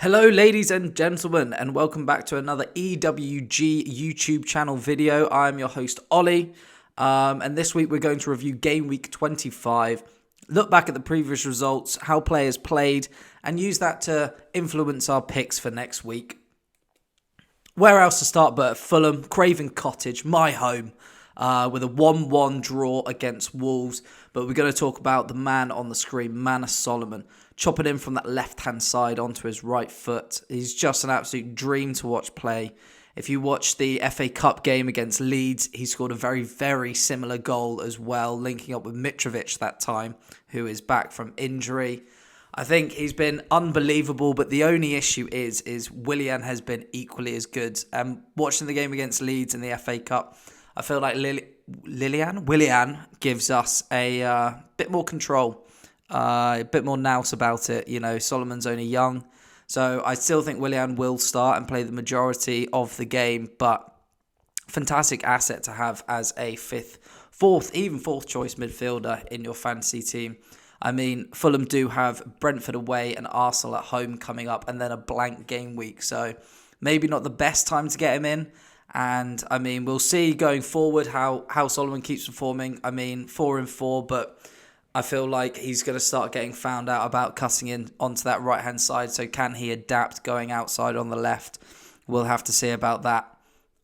Hello ladies and gentlemen, and welcome back to another EWG YouTube channel video. I'm your host Ollie, and this week we're going to review Game Week 25, look back at the previous results, how players played, and use that to influence our picks for next week. Where else to start but at Fulham, Craven Cottage, my home, with a 1-1 draw against Wolves. But we're going to talk about the man on the screen, Manus Solomon, chopping in from that left-hand side onto his right foot. He's just an absolute dream to watch play. If you watch the FA Cup game against Leeds, he scored a very, very similar goal as well, linking up with Mitrovic that time, who is back from injury. I think he's been unbelievable, but the only issue is Willian has been equally as good. Watching the game against Leeds in the FA Cup, I feel like Willian gives us a bit more control, a bit more nous about it. You know, Solomon's only young, so I still think Willian will start and play the majority of the game, but fantastic asset to have as a fourth choice midfielder in your fantasy team. I mean, Fulham do have Brentford away and Arsenal at home coming up, and then a blank game week. So maybe not the best time to get him in. And I mean, we'll see going forward how Solomon keeps performing. I mean, 4-4, but I feel like he's going to start getting found out about cutting in onto that right-hand side. So can he adapt going outside on the left? We'll have to see about that.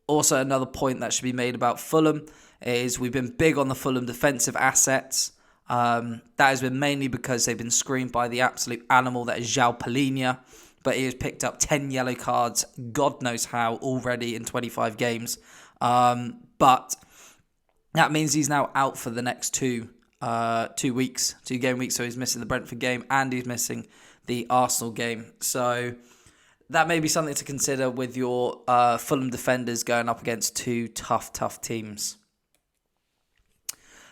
Also, another point that should be made about Fulham is we've been big on the Fulham defensive assets. That has been mainly because they've been screened by the absolute animal that is João Palhinha, but he has picked up 10 yellow cards, God knows how, already in 25 games. But that means he's now out for the next two game weeks. So he's missing the Brentford game and he's missing the Arsenal game. So that may be something to consider with your Fulham defenders going up against two tough teams.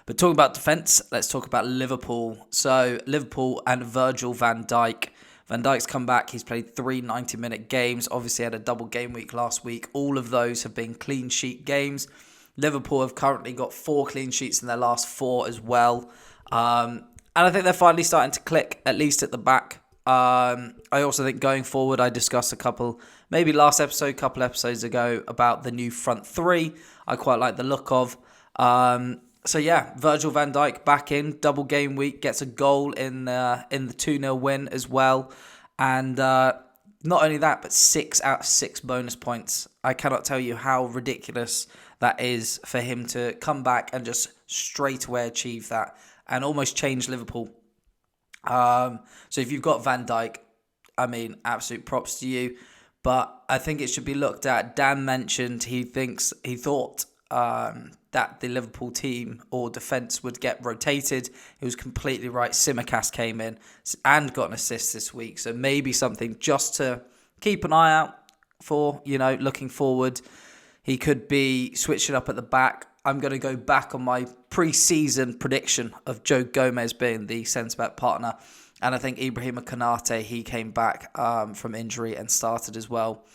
But talking about defence, let's talk about Liverpool. So Liverpool and Virgil van Dijk. Van Dijk's come back. He's played 3 90-minute games. Obviously had a double game week last week. All of those have been clean sheet games. Liverpool have currently got 4 clean sheets in their last 4 as well. And I think they're finally starting to click, at least at the back. I also think going forward, I discussed couple episodes ago, about the new front 3. I quite like the look of. So yeah, Virgil van Dijk back in, double game week, gets a goal in the 2-0 win as well. And not only that, but 6 out of 6 bonus points. I cannot tell you how ridiculous that is for him to come back and just straight away achieve that and almost change Liverpool. So if you've got Van Dijk, I mean, absolute props to you. But I think it should be looked at. Dan mentioned he thought that the Liverpool team or defence would get rotated. He was completely right. Simicast came in and got an assist this week. So maybe something just to keep an eye out for, looking forward. He could be switching up at the back. I'm going to go back on my pre-season prediction of Joe Gomez being the centre-back partner. And I think Ibrahima Konate, he came back from injury and started as well.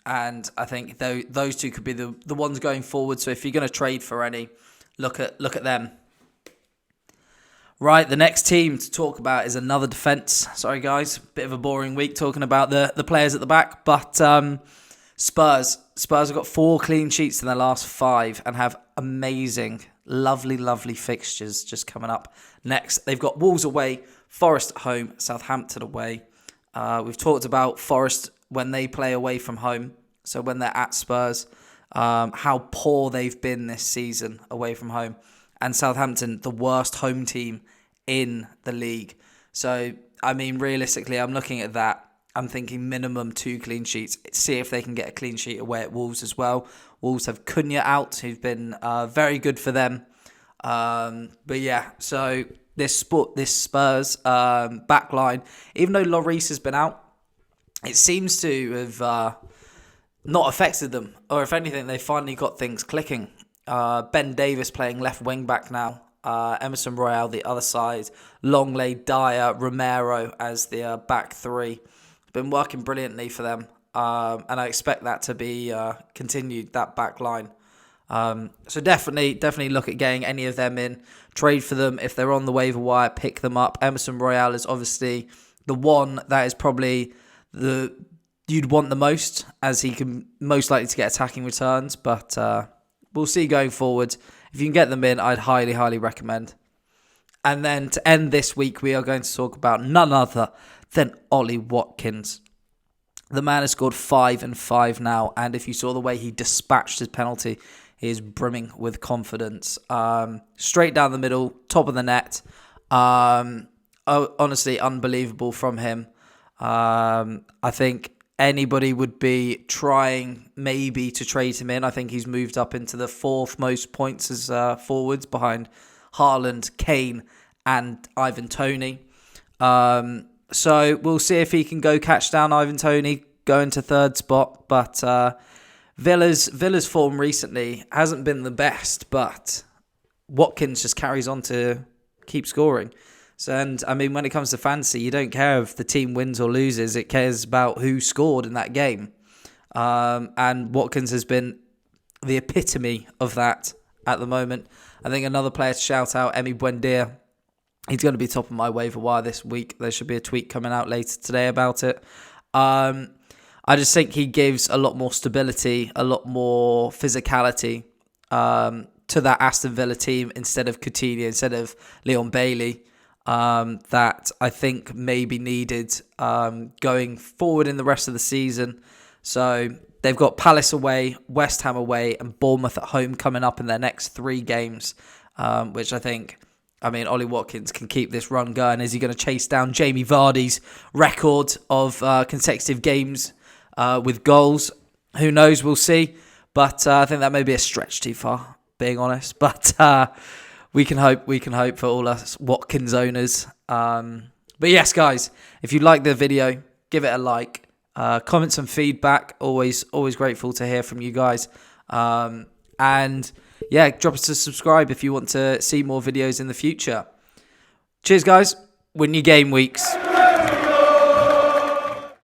And I think those two could be the ones going forward. So if you're going to trade for any, look at them. Right, the next team to talk about is another defence. Sorry, guys, bit of a boring week talking about the players at the back. But Spurs have got 4 clean sheets in their last 5 and have amazing, lovely fixtures just coming up. Next, they've got Wolves away, Forest at home, Southampton away. We've talked about Forest when they play away from home, so when they're at Spurs, how poor they've been this season away from home. And Southampton, the worst home team in the league. So, I mean, realistically, I'm looking at that. I'm thinking minimum 2 clean sheets. See if they can get a clean sheet away at Wolves as well. Wolves have Cunha out, who's been very good for them. But yeah, so this Spurs backline, even though Lloris has been out, it seems to have not affected them. Or if anything, they finally got things clicking. Ben Davis playing left wing back now. Emerson Royale the other side. Longley, Dyer, Romero as the back 3. It's been working brilliantly for them. And I expect that to be continued, that back line. So definitely look at getting any of them in. Trade for them. If they're on the waiver wire, pick them up. Emerson Royale is obviously the one that is probably you'd want the most, as he can most likely to get attacking returns. But we'll see going forward. If you can get them in, I'd highly, highly recommend. And then to end this week, we are going to talk about none other than Ollie Watkins. The man has scored 5 and 5 now, and if you saw the way he dispatched his penalty, he is brimming with confidence. Straight down the middle, top of the net. Honestly, unbelievable from him. I think anybody would be trying maybe to trade him in. I think he's moved up into the 4th most points as forwards behind Haaland, Kane and Ivan Toney. So we'll see if he can go catch down Ivan Toney, go into 3rd spot. But Villa's form recently hasn't been the best, but Watkins just carries on to keep scoring. So, and I mean, when it comes to fantasy, you don't care if the team wins or loses. It cares about who scored in that game. And Watkins has been the epitome of that at the moment. I think another player to shout out, Emi Buendia. He's going to be top of my waiver wire this week. There should be a tweet coming out later today about it. I just think he gives a lot more stability, a lot more physicality to that Aston Villa team instead of Coutinho, instead of Leon Bailey, that I think may be needed going forward in the rest of the season. So they've got Palace away, West Ham away, and Bournemouth at home coming up in their next 3 games, which I think, Ollie Watkins can keep this run going. Is he going to chase down Jamie Vardy's record of consecutive games with goals? Who knows? We'll see. But I think that may be a stretch too far, being honest. But we can hope for all us Watkins owners. But yes, guys, if you like the video, give it a like. Comment some feedback. Always grateful to hear from you guys. And yeah, drop us a subscribe if you want to see more videos in the future. Cheers, guys. Win your game weeks.